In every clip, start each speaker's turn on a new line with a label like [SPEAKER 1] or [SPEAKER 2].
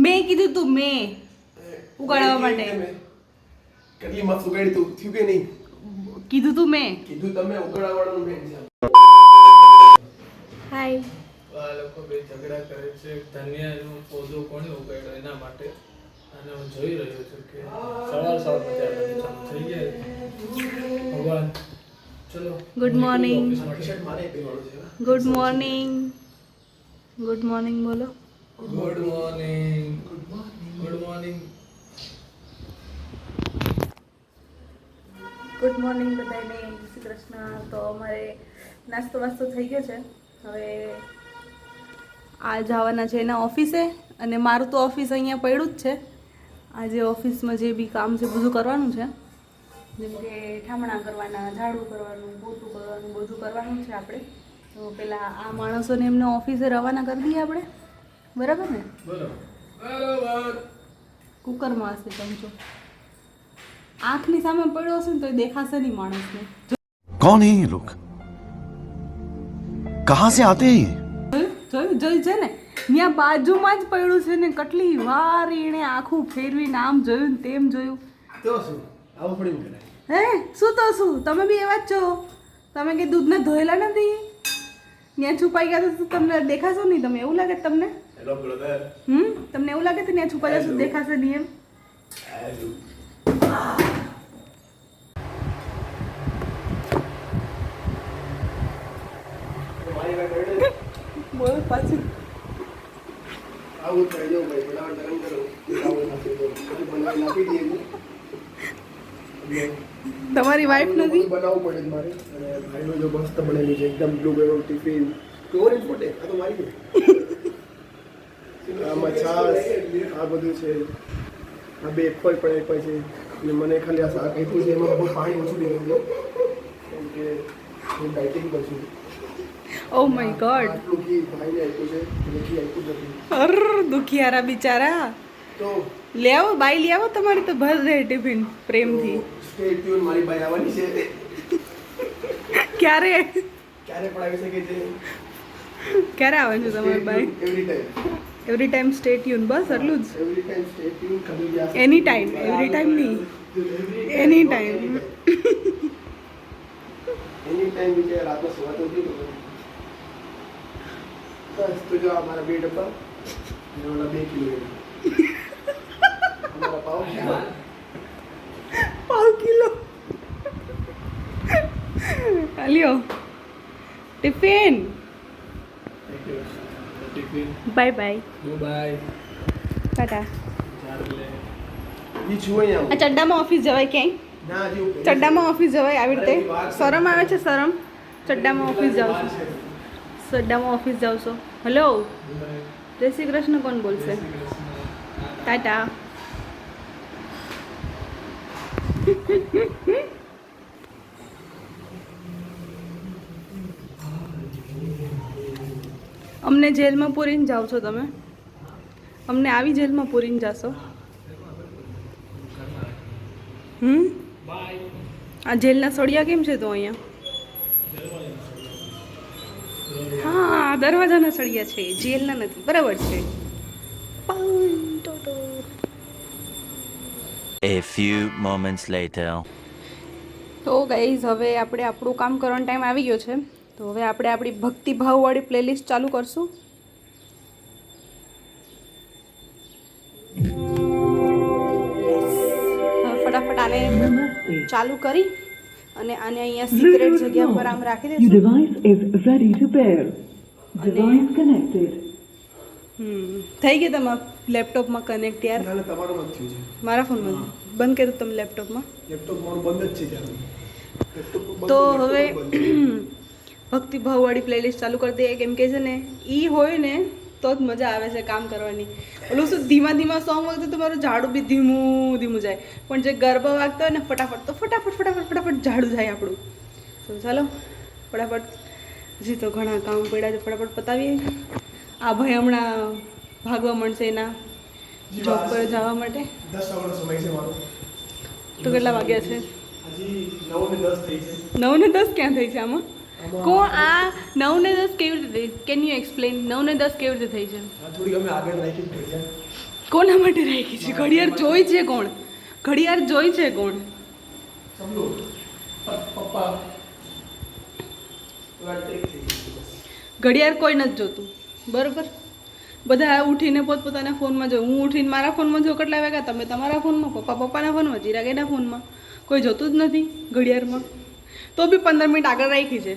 [SPEAKER 1] મેં કીધું તું મેં ઉગાડવા માટે
[SPEAKER 2] કેટલી મસ્ત ઉગાડી તું થયું કે નહીં
[SPEAKER 1] કીધું તું મેં
[SPEAKER 2] કીધું તમે ઉગાડવાનું મેં છે
[SPEAKER 1] હાય
[SPEAKER 3] આ લોકો બે ઝઘડા કરે છે ધનિયાનો પૌધો કોણે ઉગાડ્યો એના માટે અને હું જોઈ રહ્યો છું કે સવારમાં ચાલુ થઈ ગયા ભગવાન ચલો
[SPEAKER 1] ગુડ મોર્નિંગ
[SPEAKER 2] ટી-શર્ટ મારે પહેરવાનું છે
[SPEAKER 1] ગુડ મોર્નિંગ ગુડ મોર્નિંગ બોલો
[SPEAKER 3] good morning good morning
[SPEAKER 1] good morning બધાને જય શ્રી કૃષ્ણ. તો અમારે નાસ્તો વાસ્તો થઈ ગયો છે. હવે આ જવાના છે એના ઓફિસે અને મારું તો ઓફિસ અહીંયા પડ્યું જ છે. આજે ઓફિસમાં જે બી કામ છે બધું કરવાનું છે, જેમ કે ઠામણા કરવાના, ઝાડુ કરવાનું, પોતું કરવાનું, બધું કરવાનું છે આપણે. તો પહેલાં આ માણસોને એમને ઓફિસે રવાના કરી દઈએ આપણે, બરાબર ને?
[SPEAKER 3] બરાબર
[SPEAKER 1] કુકરમાં હશે ચમચો, આંખની સામે પડ્યો હશે ને તો દેખાશે નહીં માણસને.
[SPEAKER 4] कौन है ये लोग कहां से आते हैं ये
[SPEAKER 1] જોયું છે ને, ત્યાં બાજુમાં જ પડ્યું છે ને, કેટલી વાર એણે આખું ફેરવીને આમ જોયું ને તેમ જોયું.
[SPEAKER 2] તો શું આવું પડી મૂકે
[SPEAKER 1] હે શું તો શું, તમે બી એવા જ છો. તમે કે દૂધને ધોયેલા નથી, ત્યાં છુપાઈ ગયા તો તમને દેખાશો નહીં. તમે એવું લાગે તમને?
[SPEAKER 2] હેલો બ્રધર
[SPEAKER 1] તમને એવું લાગે તો ત્યાં છુપાઈ જશો દેખાશે નહીં એમ?
[SPEAKER 2] મારી વાત કરે
[SPEAKER 1] બોલ પાછું.
[SPEAKER 2] આવું થઈ જવું ભાઈ બનાવટ ગરમ કરો આવું નાખી દો બધું બનાવી નાખી દઈએ
[SPEAKER 1] તમારી વાઈફ નથી?
[SPEAKER 2] બનાવવું પડે મારે અને ભાઈનો જો મસ્ત બનેલી છે એકદમ બ્લુ કલર ટિફિન ઓરેન્જ ફોટે આ તો મારી આમાં છાશ આ બધું છે, આ બે એપલ પણ આપ્યા છે અને મને ખાલી આ શાક આપ્યું છે એમાં બહુ પાણી ઓછું નીકળ્યું કેમ કે હું ડાયટિંગ કરું છું.
[SPEAKER 1] ઓ માય ગોડ,
[SPEAKER 2] આટલું ઘી ભાઈને આપ્યું છે મને ઘી આપ્યું જ નથી
[SPEAKER 1] અર દુખિયારા બિચારા.
[SPEAKER 2] તો
[SPEAKER 1] લે આવો બાઈ, લે આવો, તમારી તો ભર રહે ટિફિન પ્રેમથી.
[SPEAKER 2] સ્ટે ટ્યુન મારી ભાઈ આવવાની છે
[SPEAKER 1] ક્યારે
[SPEAKER 2] ક્યારે પણ આવી શકે છે
[SPEAKER 1] ક્યારે આવવાનું છે તમારી બાઈ? એવરી ટાઈમ સ્ટે ટ્યુન, બસ એટલું જ.
[SPEAKER 2] એવરી ટાઈમ સ્ટે ટ્યુન કભી ભી આ सकते
[SPEAKER 1] એની ટાઈમ, એવરી ટાઈમ નહીં, એની ટાઈમ.
[SPEAKER 2] એની ટાઈમ બીજે રાતનો સુવાતો નથી બસ તો જો અમારા બે ડબ્બા અને ઓલા 2 કિલો અમારા પાવ
[SPEAKER 1] કિલો લ્યો tiffin.
[SPEAKER 3] Tiffin
[SPEAKER 1] bye bye,
[SPEAKER 3] bye
[SPEAKER 1] tata.
[SPEAKER 2] ઈ છું અહીંયા
[SPEAKER 1] આ ચડ્ડામાં ઓફિસ જવાય ક્યાંય?
[SPEAKER 2] ના જીવ
[SPEAKER 1] ચડ્ડામાં ઓફિસ જવાય આવી રીતે? શરમ આવે છે? શરમ? ચડ્ડામાં ઓફિસ જાવ છો? ચડ્ડામાં ઓફિસ જાવ છો? હેલો, જય શ્રી કૃષ્ણ કોણ બોલશે? ટાટા. અમને જેલમાં પૂરીને જાઓ છો તમે? અમને આવી જેલમાં પૂરીને જાશો? આ જેલના સળિયા કેમ છે તો અહીંયા? હા, દરવાજાના સળિયા છે, જેલના નથી, બરાબર છે.
[SPEAKER 4] A few moments later
[SPEAKER 1] તો ગાઈઝ હવે આપણે આપણું કામ કરવાનો ટાઈમ આવી ગયો છે. તો હવે આપણે આપણી ભક્તિભાવવાળી પ્લેલિસ્ટ ચાલુ કરશું. હવે ફટાફટ આને ચાલુ કરી અને આને અહીંયા સિક્રેટ જગ્યા પર આમ રાખી
[SPEAKER 5] Your
[SPEAKER 1] દઈશું.
[SPEAKER 5] device is ready to pair. Device connected.
[SPEAKER 1] થઈ ગઈ તમારા લેપટોપમાં કનેક્ટ યાર?
[SPEAKER 2] ના ના તમારું મત થયું છે
[SPEAKER 1] મારા ફોનમાં બંધ કર્યું તમે લેપટોપમાં?
[SPEAKER 2] લેપટોપ મારું બંધ જ છે ત્યારે લેપટોપ
[SPEAKER 1] તો હવે ભક્તિભાવવાળી પ્લેલિસ્ટ ચાલુ કરી દઈએ, કેમ કે છે ને એ હોય ને તો જ મજા આવે છે કામ કરવાની. ઓલું શું ધીમા ધીમા સોંગ વાગતું તમારું ઝાડુ બી ધીમું ધીમું જાય, પણ જે ગરબા વાગતા હોય ને ફટાફટ તો ફટાફટ ઝાડુ જાય આપણું. તો ચાલો ફટાફટ, હજી તો ઘણા કામ પડ્યા છે, ફટાફટ પતાવીએ. આ ભાઈ હમણાં ભાગવા મળશે એના જોબ પર જવા માટે.
[SPEAKER 2] 10 વાગ્યાનો સમય છે મારો.
[SPEAKER 1] તો કેટલા વાગ્યા છે?
[SPEAKER 2] હજી 9 ને 10 થઈ છે.
[SPEAKER 1] 9 ને 10 ક્યાં થઈ છે આમાં? કોણ આ 9 ને 10 કેવી રીતે? કેન યુ એક્સપ્લેન 9 ને 10 કેવી રીતે થઈ છે?
[SPEAKER 2] થોડી અમે આગળ રાખી થઈ છે.
[SPEAKER 1] કોના માટે રાખી છે ઘડિયાળ જોઈ છે કોણ ઘડિયાળ જોઈ છે કોણ
[SPEAKER 2] સમજો પપ્પા ટ્રીક થઈ ગઈ બસ.
[SPEAKER 1] ઘડિયાળ કોઈ નથી જોતું બરોબર બધા ઉઠીને પોતપોતાના ફોનમાં જો હું ઉઠીને મારા ફોનમાં જો કેટલા વાગ્યા તમે તમારા ફોનમાં પપ્પા પપ્પાના ફોનમાં ચિરાગેના ફોનમાં કોઈ જોતું જ નથી ઘડિયાળમાં તો બી 15 મિનિટ આગળ રાખી છે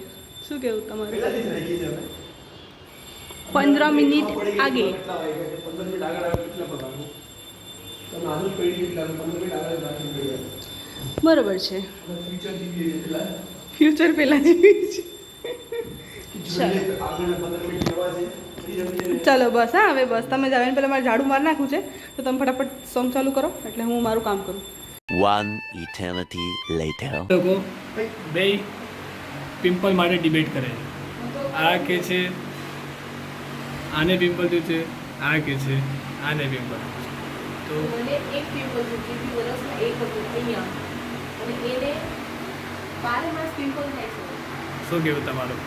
[SPEAKER 1] શું કેવું તમારું
[SPEAKER 2] પહેલાથી જ રાખી છે હવે.
[SPEAKER 1] 15 મિનિટ આગે
[SPEAKER 2] કેટલા વાગ્યા છે? 15 મિનિટ આગળ આવે કેટલા પગારનું? તમે આજુ જ પડી કેટલા 15 મિનિટ આગળ જ રાખી પડી
[SPEAKER 1] બરોબર છે
[SPEAKER 2] ફ્યુચર જીવીએ છે પેલા
[SPEAKER 1] ફ્યુચર પહેલાં જેવી છે
[SPEAKER 2] જોઈએ તો આગળ 15 મિનિટ જવા છે ફરી જમીને
[SPEAKER 1] ચાલો બસ હા હવે બસ તમે જાવ એને પહેલાં મારે ઝાડુ મારી નાખવું છે તો તમે ફટાફટ સોંગ ચાલુ કરો એટલે હું મારું કામ કરું
[SPEAKER 4] One eternity later.
[SPEAKER 3] લોકો બે પિમ્પલ માટે ડિબેટ કરે છે આ કે છે આને પિમ્પલ થયું છે આ કે છે આને પિમ્પલ તો
[SPEAKER 1] મને એક પિમ્પલ થયું છે વર્ષમાં એક હતું અહીંયા અને એને 12 માસ પિમ્પલ થાય છે
[SPEAKER 3] શું કહેવું તમારું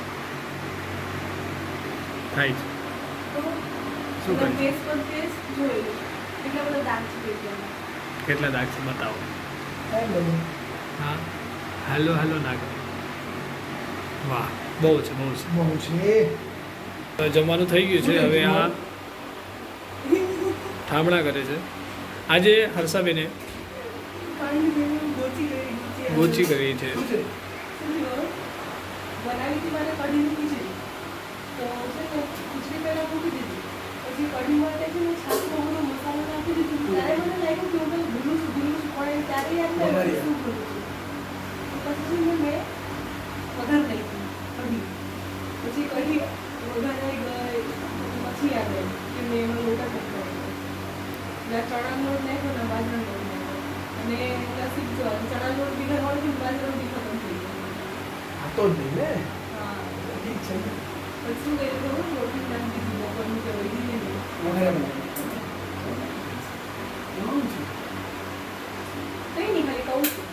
[SPEAKER 3] થાય છે શું કરે?
[SPEAKER 1] ફેસ પર ફેસ જોયેલું કેટલા બધા દાગ છે ફેસમાં
[SPEAKER 3] કેટલા દાગ છે બતાવો હા હાલો હાલો નાગ વાહ બહુ છે બહુ છે
[SPEAKER 2] બહુ છે
[SPEAKER 3] તો જમવાનું થઈ ગયું છે હવે આ ઠામણા કરે છે આજે હર્ષાબેને ગોચી કરી છે
[SPEAKER 2] શું છે
[SPEAKER 1] બનાવી હતી મારે કઢીનું ખીચડી તો છે ને ખીચડી પહેલાં મૂકી દીધી પછી કઢી માટે છે ને છાશમાં બધો મસાલો નાખી દીધું ત્યારે મને લાગ્યું કે હું ભૂલું છું પણ ત્યારે યાદ આવ્યું શું કરું છું તો પછી છે ને મેં વઘાર નાખી કઢી પછી કઢી વઘારાઈ ગઈ પછી યાદ આવ્યું કે મેં એમાં લોટા નાખ્યા ચણાનો લોટ નાખ્યો ને બાજરાનો લોટ નાખ્યો અને લસી ચણા લોટ બી ઘરવાળો છે બાજરાનો બી ખતમ થઈ ગયો
[SPEAKER 2] આ તો જ નહીં ને
[SPEAKER 1] હા
[SPEAKER 2] ઠીક છે
[SPEAKER 1] પછી શું કર્યું ખબર રોટલી નાખી દીધી બપોરનું કે વળી નહીં
[SPEAKER 2] વગેરે બનાવી એવું છે
[SPEAKER 1] કંઈ નહીં ખાલી કહું છું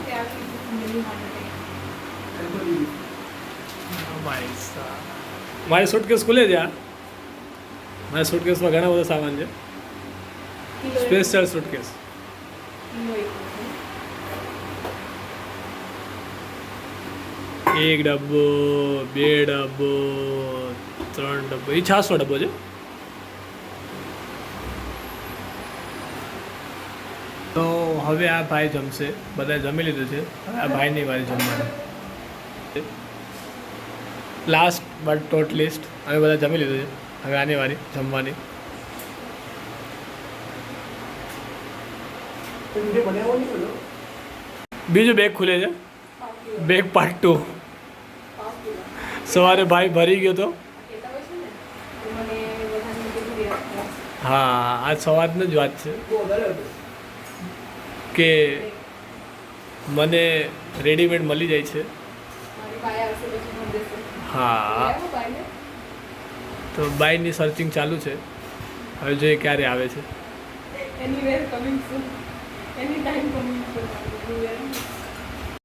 [SPEAKER 1] કે આટલી મેનુ માટે
[SPEAKER 3] ભાઈ સાહેબ મારી સુટકેસ ખુલે છે આ મારી સુટકેસમાં ઘણા બધા સામાન છે
[SPEAKER 1] કિલો
[SPEAKER 3] સ્પેશિયલ સુટકેસ એક ડબ્બો બે ડબ્બો 3 ડબ્બો એ 600 ડબ્બો છે તો હવે આ ભાઈ જમશે બધાએ જમી લીધું છે હવે આ ભાઈની વારી જમવાની લાસ્ટ બટ ટોટ લિસ્ટ અમે બધા જમી લીધું છે હવે આની વારી જમવાની
[SPEAKER 2] તો વિડીયો બનાવવો નહીં બધો
[SPEAKER 3] બીજું બેગ ખુલે છે બેગ પાર્ટ 2 સવારે ભાઈ ભરી ગયો તો હા આજ સવારની જ વાત છે
[SPEAKER 2] બહુ વધારે હતું
[SPEAKER 3] કે મને રેડીમેડ મળી જાય છે હા તો બાયની સર્ચિંગ ચાલુ છે હવે જોઈએ ક્યારે આવે છે
[SPEAKER 1] Anywhere coming soon. Anytime coming soon.